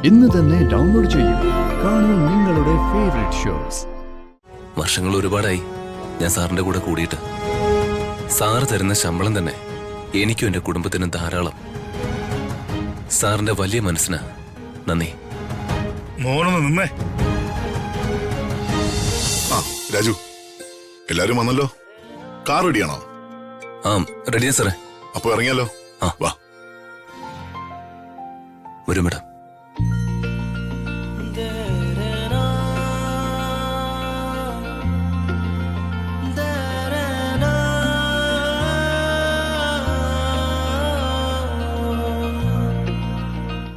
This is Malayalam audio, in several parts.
ഇന്ന് തന്നെ ഡൗൺലോഡ് ചെയ്യൂ. കാണൂ നിങ്ങളുടെ ഫേവറേറ്റ് ഷോസ്. വർഷങ്ങൾ ഒരുപാടായി ഞാൻ സാറിന്റെ കൂടെ കൂടിയിട്ട്. സാറ് തരുന്ന ശമ്പളം തന്നെ എനിക്കും എന്റെ കുടുംബത്തിനും ധാരാളം. സാറിന്റെ വലിയ മനസ്സിന് നന്ദി. മോനൊന്ന് നിന്നേ. ആ രാജു, എല്ലാരും വന്നല്ലോ. കാർ റെഡിയാണോ? ആ റെഡിയാ സാറേ. അപ്പൊ ഇറങ്ങിയാലോ? ആ വാ. ഒരു മേഡം.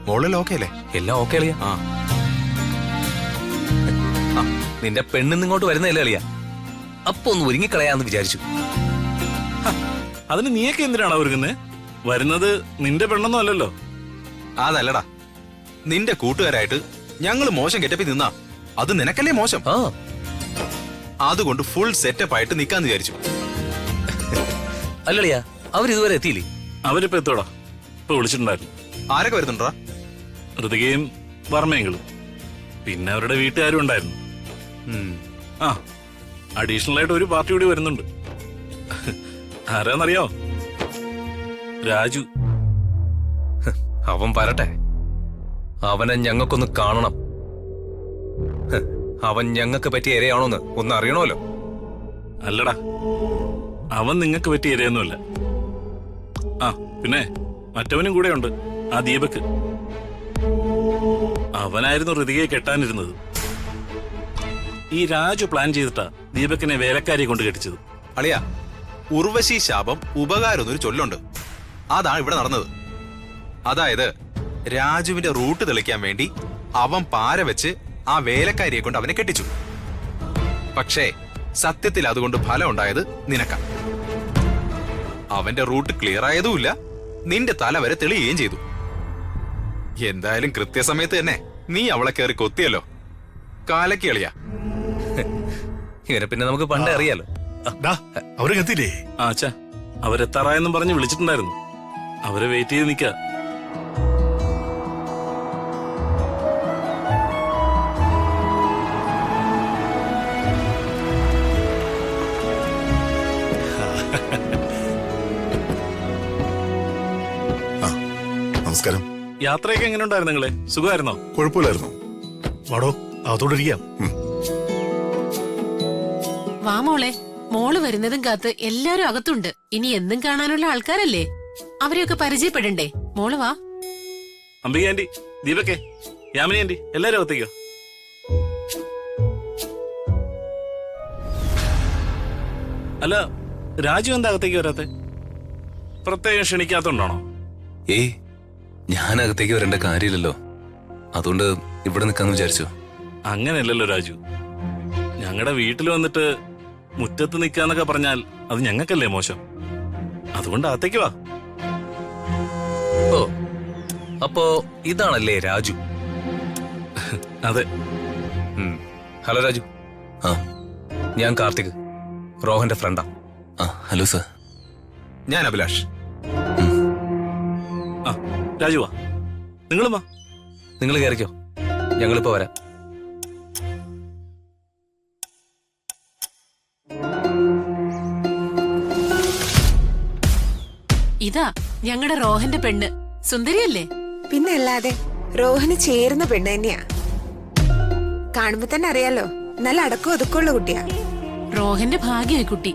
മോളിൽ ഓക്കെ അല്ലേ? എല്ലാം ഓക്കെ അളിയാ. നിന്റെ പെണ്ണിന്നിങ്ങോട്ട് വരുന്നതല്ലേ അളിയാ? അപ്പൊ ഒന്ന് ഒരുങ്ങിക്കളയാന്ന് വിചാരിച്ചു. അതിന് നീയൊക്കെ എന്തിനാണ് ഒരുങ്ങുന്നേ? വരുന്നത് നിന്റെ പെണ്ണൊന്നും അല്ലല്ലോ. അതല്ലടാ, നിന്റെ കൂട്ടുകാരായിട്ട് ഞങ്ങൾ മോശം കെറ്റപ്പി നിന്നാ അത് നിനക്കല്ലേ മോശം. ആ അതുകൊണ്ട് ഫുൾ സെറ്റപ്പ് ആയിട്ട് നിക്കാന്ന് വിചാരിച്ചു. അല്ലളിയാ, അവരിതുവരെ എത്തിയില്ലേ? അവരിപ്പോ എത്തോടാ? ഇപ്പൊ വിളിച്ചിട്ടുണ്ടായിരുന്നു. ആരൊക്കെ വരുന്നുണ്ടാ? ഋതികയും വർമ്മയെങ്കിലും പിന്നെ അവരുടെ വീട്ടുകാരും ഉണ്ടായിരുന്നു. ആ അഡീഷണൽ ആയിട്ട് ഒരു പാർട്ടി കൂടി വരുന്നുണ്ട്. ആരാന്നറിയോ? രാജു. അവൻ വരട്ടെ. അവനെ ഞങ്ങൾക്കൊന്ന് കാണണം. അവൻ ഞങ്ങൾക്ക് പറ്റിയ ഇരയാണോന്ന് ഒന്ന് അറിയണമല്ലോ. അല്ലടാ, അവൻ നിങ്ങൾക്ക് പറ്റിയ ഇരയൊന്നുമല്ല. ആ പിന്നെ മറ്റവനും കൂടെ ഉണ്ട്, ആ ദീപക്. അവനായിരുന്നു ഋതികയെ കെട്ടാനിരുന്നത്. ഈ രാജു പ്ലാൻ ചെയ്തിട്ടാ ദീപകിനെ വേലക്കാരിയെ കൊണ്ട് കെട്ടിച്ചത്. അളിയാ, ഉർവശി ശാപം ഉപകാരം എന്നൊരു ചൊല്ലുണ്ട്. അതാണ് ഇവിടെ നടന്നത്. അതായത് രാജുവിന്റെ റൂട്ട് തെളിക്കാൻ വേണ്ടി അവൻ പാര വെച്ച് ആ വേലക്കാരിയെ കൊണ്ട് അവനെ കെട്ടിച്ചു. പക്ഷേ സത്യത്തിൽ അതുകൊണ്ട് ഫലം ഉണ്ടായത് നിനക്ക. അവന്റെ റൂട്ട് ക്ലിയർ ആയതുമില്ല, നിന്റെ തല വരെ തെളിയുകയും ചെയ്തു. എന്തായാലും കൃത്യസമയത്ത് തന്നെ നീ അവളെ കയറി കൊത്തിയല്ലോ. കാലക്ക് കളിയാ. ഇവരെ പിന്നെ നമുക്ക് പണ്ടേ അറിയാലോ. അവര് കത്തില്ലേ? ആ അച്ഛാ, അവരെത്താറായെന്നും പറഞ്ഞ് വിളിച്ചിട്ടുണ്ടായിരുന്നു. അവരെ വെയിറ്റ് ചെയ്ത് നിക്ക. നമസ്കാരം. യാത്രയൊക്കെ എങ്ങനെ ഉണ്ടായിരുന്നു നിങ്ങളെ? സുഖമായിരുന്നോ? കുഴപ്പമില്ലായിരുന്നു. വാടോ, അതോടിരിക്കാം. വാ മോളെ, മോള് വരുന്നതും കാത്ത് എല്ലാരും അകത്തുണ്ട്. ഇനി എന്നും കാണാനുള്ള ആൾക്കാരല്ലേ, അവരെയൊക്കെ പരിചയപ്പെടണ്ടേ? മോള് വാ. അംബിക ആന്റി, ദീപക്കെ, യാമിനി ആന്റി, എല്ലാരും അകത്തേക്കോ. അല്ല, രാജു എന്താ അകത്തേക്ക് വരാത്തെ? പ്രത്യേകം ക്ഷണിക്കാത്തോണ്ടാണോ? ഏയ്, ഞാൻ അകത്തേക്ക് വരേണ്ട കാര്യമില്ലല്ലോ. അതുകൊണ്ട് ഇവിടെ നിൽക്കാന്ന് വിചാരിച്ചു. അങ്ങനെയല്ലല്ലോ രാജു. ഞങ്ങളുടെ വീട്ടിൽ വന്നിട്ട് മുറ്റത്ത് നിൽക്കാന്നൊക്കെ പറഞ്ഞാൽ അത് ഞങ്ങൾക്കല്ലേ മോശം. അതുകൊണ്ട് അകത്തേക്ക് വാ. ഓ, അപ്പോ ഇതാണല്ലേ രാജു? അതെ. ഹലോ രാജു. ആ, ഞാൻ കാർത്തിക്, റോഹന്റെ ഫ്രണ്ടാ. ആ ഹലോ സർ. ഞാൻ അഭിലാഷ്. ആ രാജു വാ, നിങ്ങളും വാ. നിങ്ങൾ കയറിക്കോ, ഞങ്ങളിപ്പോ വരാം. ഇതാ ഞങ്ങളുടെ റോഹന്റെ പെണ്ണ്. സുന്ദരിയല്ലേ? പിന്നെ അല്ലാതെ, റോഹന് ചേരുന്ന പെണ്ണ് തന്നെയാ. കാണുമ്പോ തന്നെ അറിയാലോ, നല്ല അടക്കം ഒതുക്കമുള്ള കുട്ടിയാ. റോഹന്റെ ഭാഗ്യമായി കുട്ടി.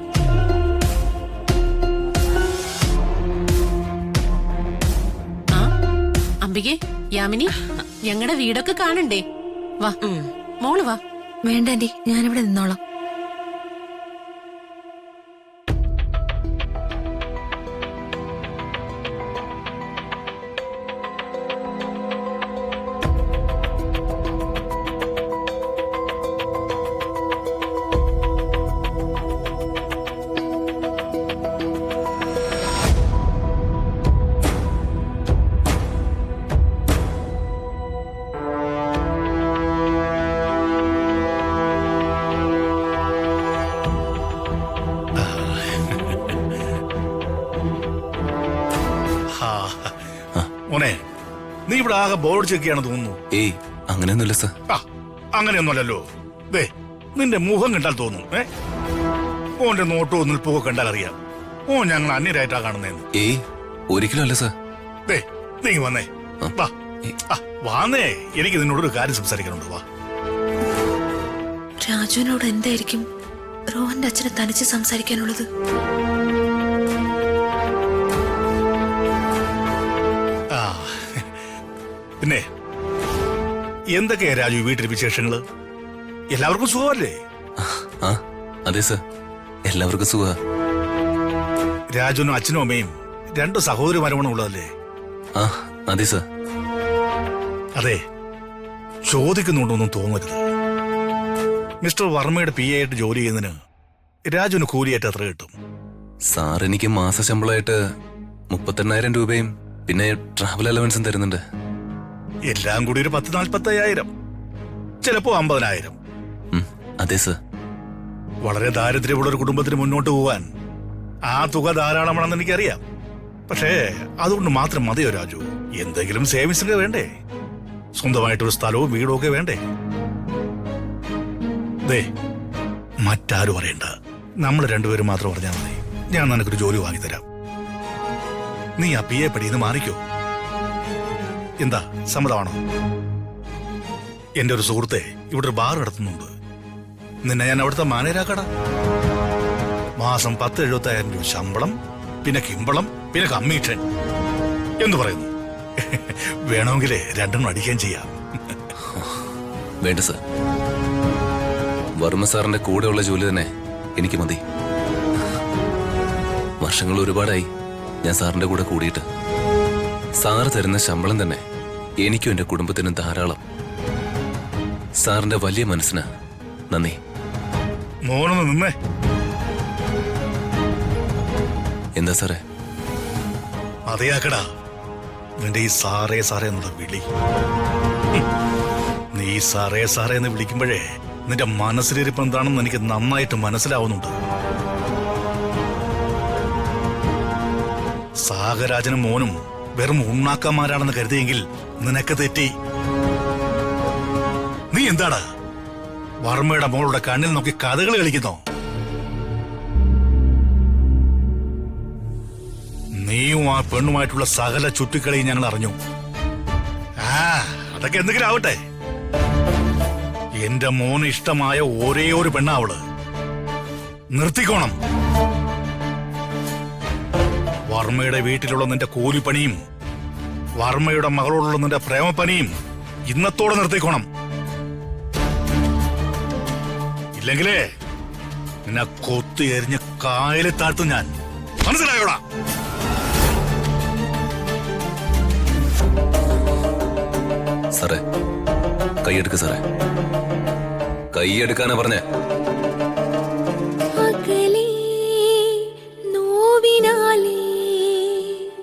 ആ അംബികെ, യാമിനി, ഞങ്ങളുടെ വീടൊക്കെ കാണണ്ടേ? വാ മോള് വാ. വേണ്ട ആന്റി, ഞാനിവിടെ നിന്നോളാം. ഇവിടെ ആകെ ബോർഡ് ചെക്കിയാണ് തോന്നുന്നു. ഏയ് അങ്ങനെയൊന്നുമില്ല സർ. ആ അങ്ങനെയൊന്നുമല്ലല്ലോ. ദേ നിന്റെ മുഖം കണ്ടാൽ തോന്നും. ഓന്റെ നോട്ടോ നിൽപ്പൊക്കെ കണ്ടാൽ അറിയാം ഓ ഞങ്ങൾ അന്യരായിട്ടാ കാണുന്നതെന്ന്. ഏയ് ഒരിക്കലും അല്ല സർ. ദേ നീ വന്നേ. വാ വാന്നേ, എനിക്ക് നിന്നോടൊരു കാര്യം സംസാരിക്കാനുണ്ട്. വാ. രാജുവിനോട് എന്തായിരിക്കും റോഹന്റെ അച്ഛനെ തനിച്ച് സംസാരിക്കാനുള്ളത്? ആ പിന്നെ എന്തൊക്കെയാ രാജു വീട്ടിൽ വിശേഷങ്ങള്? എല്ലാവർക്കും സുഖമല്ലേ? ആ അതെ സർ, എല്ലാവർക്കും സുഖ. രാജുവിനും അച്ഛനും അമ്മയും 2 സഹോദരിമാരുമാണ് ഉള്ളതല്ലേ? ആ അതെ സർ. അതെ, ചോദിക്കുന്നുണ്ടോന്നും തോന്നരുത്. മിസ്റ്റർ വർമ്മയുടെ PA ആയിട്ട് ജോലി ചെയ്യുന്നതിന് രാജുവിന് കൂലിയായിട്ട് എത്ര കിട്ടും? സാർ എനിക്ക് മാസ ശമ്പളമായിട്ട് 38,000 രൂപയും പിന്നെ ട്രാവൽ അലവൻസും തരുന്നുണ്ട്. എല്ലാം കൂടി ഒരു 40-45,000, ചിലപ്പോ 50,000. അതെ സർ. വളരെ ദാരിദ്ര്യമുള്ള ഒരു കുടുംബത്തിന് മുന്നോട്ട് പോവാൻ ആ തുക ധാരാളമാണെന്ന് എനിക്കറിയാം. പക്ഷേ അതുകൊണ്ട് മാത്രം മതിയോ രാജു? എന്തെങ്കിലും സേവിങ്സ് വേണ്ടേ? സ്വന്തമായിട്ടൊരു സ്ഥലവും വീടും ഒക്കെ വേണ്ടേ? ദേ മറ്റാരും അറിയണ്ട, നമ്മൾ രണ്ടുപേരും മാത്രം പറഞ്ഞാൽ മതി. ഞാൻ നിനക്കൊരു ജോലി വാങ്ങിത്തരാം. നീ ആ PA പടിന്ന് മാറിക്കോ. എന്താ സമ്മതമാണോ? എന്റെ ഒരു സുഹൃത്തെ ഇവിടെ ഒരു ബാർ നടത്തുന്നുണ്ട്. നിന്നെ ഞാൻ അവിടുത്തെ മാനേജരാക്കടാ. മാസം 10,000-75,000 രൂപ ശമ്പളം, പിന്നെ കിമ്പളം, പിന്നെ കമ്മീഷൻ. എന്തു പറയുന്നു? വേണമെങ്കിലേ 2 അടിക്കുകയും ചെയ്യാം. വേണ്ട സർ, വർമ്മ സാറിന്റെ കൂടെയുള്ള ജോലി തന്നെ എനിക്ക് മതി. വർഷങ്ങൾ ഒരുപാടായി ഞാൻ സാറിന്റെ കൂടെ കൂടിയിട്ട്. സാറ് തരുന്ന ശമ്പളം തന്നെ എനിക്കും എന്റെ കുടുംബത്തിനും ധാരാളം. സാറിന്റെ വലിയ മനസ്സിന് നന്ദി. മോനൊന്ന് നിന്നേ. എന്താ സാറേ? മതിയാക്കടാ നിന്റെ ഈ സാറേ സാറേ എന്നുള്ള വിളി. നീ സാറേ സാറേ എന്ന് വിളിക്കുമ്പോഴേ നിന്റെ മനസ്സിലിരിപ്പ് എന്താണെന്ന് എനിക്ക് നന്നായിട്ട് മനസ്സിലാവുന്നുണ്ട്. സാഗരാജനും മോനും വെറും ഉണ്ണാക്കന്മാരാണെന്ന് കരുതിയെങ്കിൽ നിനക്ക് തെറ്റി. നീ എന്താടാ വർമ്മയുടെ മോളുടെ കണ്ണിൽ നോക്കി കഥകൾ കളിക്കുന്നോ? നീയും ആ പെണ്ണുമായിട്ടുള്ള സകല ചുറ്റിക്കളിയും ഞങ്ങൾ അറിഞ്ഞു. അതൊക്കെ എന്തെങ്കിലും ആവട്ടെ. എന്റെ മോന് ഇഷ്ടമായ ഒരേ ഒരു പെണ്ണാ അവള്. നിർത്തിക്കോണം. വർമ്മയുടെ വീട്ടിലുള്ള നിന്റെ കൂലിപ്പണിയും വർമ്മയുടെ മകളോടുള്ള നിന്റെ പ്രേമപ്പനിയും ഇന്നത്തോടെ നിർത്തിക്കോണം. ഇല്ലെങ്കിലേ നിന്നെ കൊത്തി എറിഞ്ഞ് കായലിൽ താഴ്ത്തും ഞാൻ. മനസ്സിലായോടാ? സാറേ കൈയെടുക്ക സാറേ, കൈയെടുക്കാനാ പറഞ്ഞേ.